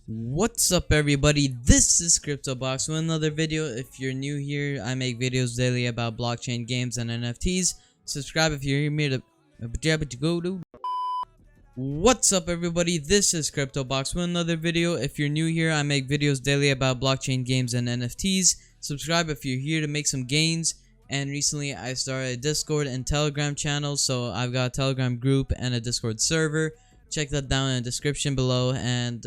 What's up everybody, this is CryptoBox with another video. If you're new here, I make videos daily about blockchain games and NFTs. Subscribe if you're here to What's up everybody, this is CryptoBox with another video. If you're new here, I make videos daily about blockchain games and NFTs. Subscribe if you're here to make some gains. And recently I started a Discord and Telegram channel, so I've got a Telegram group and a Discord server. Check that down in the description below, and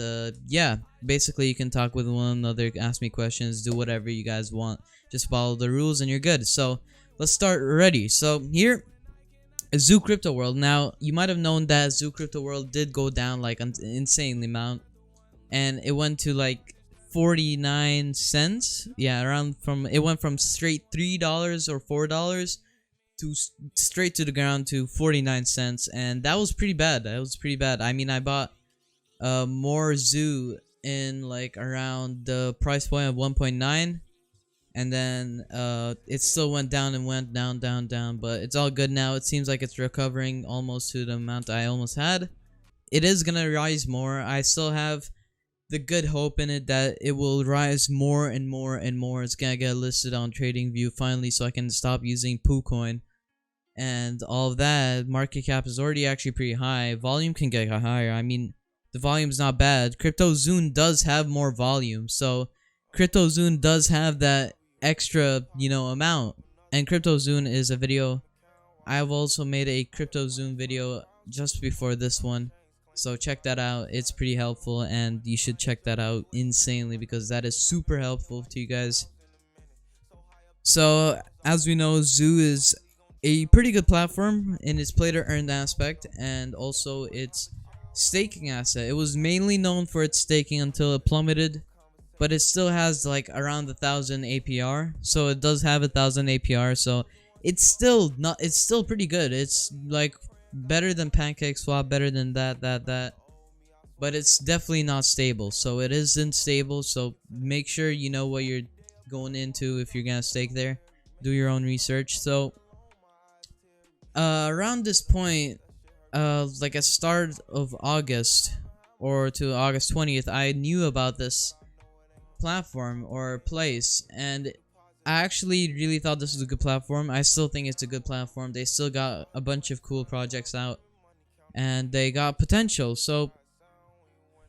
yeah, basically you can talk with one another, ask me questions, do whatever you guys want. Just follow the rules and you're good. So let's start already. So here is Zoo Crypto World. Now you might have known that Zoo Crypto World did go down like an insanely amount, and it went to like 49 cents. Yeah, it went from straight $3 or $4 to straight to the ground to 49 cents, and that was pretty bad. I mean, I bought more Zoo in like around the price point of 1.9, and then it still went down and went down, but it's all good now. It seems like it's recovering almost to the amount I almost had. It is gonna rise more. I still have the good hope in it that it will rise more and more and more. It's gonna get listed on TradingView finally, so I can stop using PooCoin and all of that. Market cap is already actually pretty high. Volume can get higher. I mean, the volume's not bad. CryptoZoon does have more volume, so CryptoZoon does have that extra, amount. And CryptoZoon is a video. I've also made a CryptoZoon video just before this one, so check that out. It's pretty helpful, and you should check that out insanely because that is super helpful to you guys. So as we know, Zoo is a pretty good platform in its play to earn aspect and also its staking asset. It was mainly known for its staking until it plummeted, but it still has like around 1,000 APR. So it does have 1,000 APR, so it's still pretty good. It's like better than PancakeSwap, better than that, but it's definitely not stable. So it isn't stable, so make sure you know what you're going into if you're gonna stake there. Do your own research. So around this point, like at start of August or to August 20th, I knew about this platform or place, and I actually really thought this was a good platform. I still think it's a good platform. They still got a bunch of cool projects out, and they got potential. So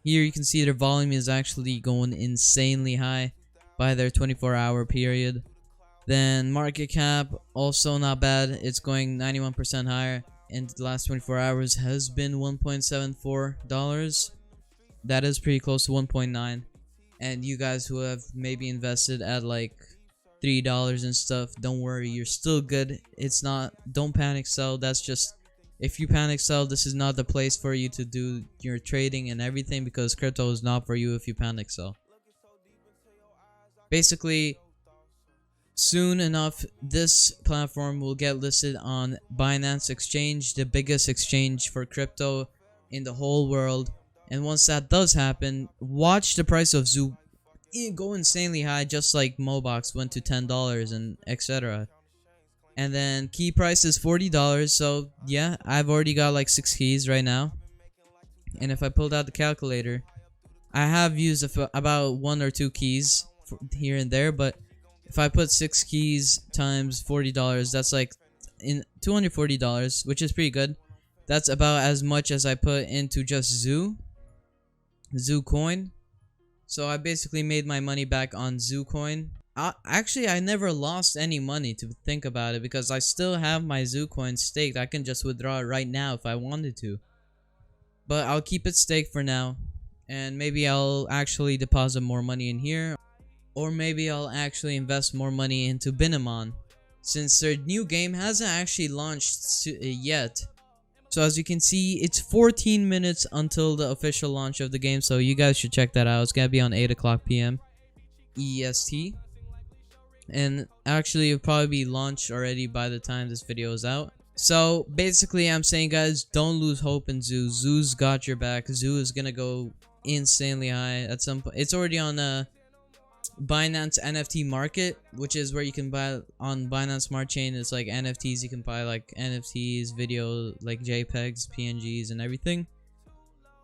here you can see their volume is actually going insanely high by their 24-hour period. Then market cap, also not bad. It's going 91% higher, and the last 24 hours has been $1.74. That is pretty close to 1.9. And you guys who have maybe invested at like $3 and stuff, don't worry, you're still good. It's not, don't panic sell. That's just, if you panic sell, this is not the place for you to do your trading and everything, because crypto is not for you if you panic sell. Basically, soon enough, this platform will get listed on Binance Exchange, the biggest exchange for crypto in the whole world. And once that does happen, watch the price of Zoo go insanely high, just like Mobox went to $10 and etc. And then key price is $40. So yeah, I've already got like 6 keys right now. And if I pulled out the calculator, I have used about 1 or 2 keys here and there, but if I put 6 keys times $40, that's like in $240, which is pretty good. That's about as much as I put into just Zoo coin. So I basically made my money back on Zoo coin. Actually, I never lost any money, to think about it, because I still have my Zoo coin staked. I can just withdraw it right now if I wanted to. But I'll keep it staked for now, and maybe I'll actually deposit more money in here. Or maybe I'll actually invest more money into Binamon, since their new game hasn't actually launched yet. So as you can see, it's 14 minutes until the official launch of the game, so you guys should check that out. It's gonna be on 8 o'clock p.m. EST. And actually, it'll probably be launched already by the time this video is out. So basically, I'm saying, guys, don't lose hope in Zoo. Zoo's got your back. Zoo is gonna go insanely high at some point. It's already on Binance NFT market, which is where you can buy on Binance Smart Chain. It's like NFTs. You can buy like NFTs, video, like JPEGs, PNGs, and everything.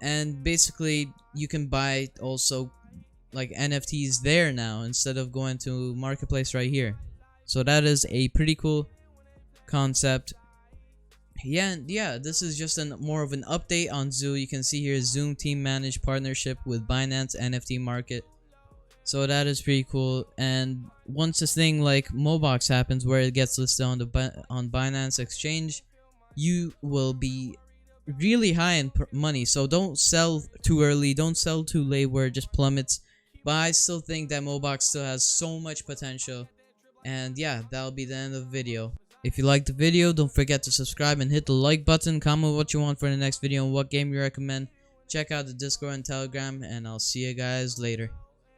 and basically you can buy also like NFTs there now instead of going to marketplace right here. So that is a pretty cool concept. Yeah, this is just more of an update on Zoo. You can see here Zoom team managed partnership with Binance NFT market. So that is pretty cool. And once this thing like Mobox happens where it gets listed on the on Binance exchange, you will be really high in money. So don't sell too early, don't sell too late where it just plummets. But I still think that Mobox still has so much potential. And yeah, that'll be the end of the video. If you liked the video, don't forget to subscribe and hit the like button. Comment what you want for the next video and what game you recommend. Check out the Discord and Telegram, and I'll see you guys later.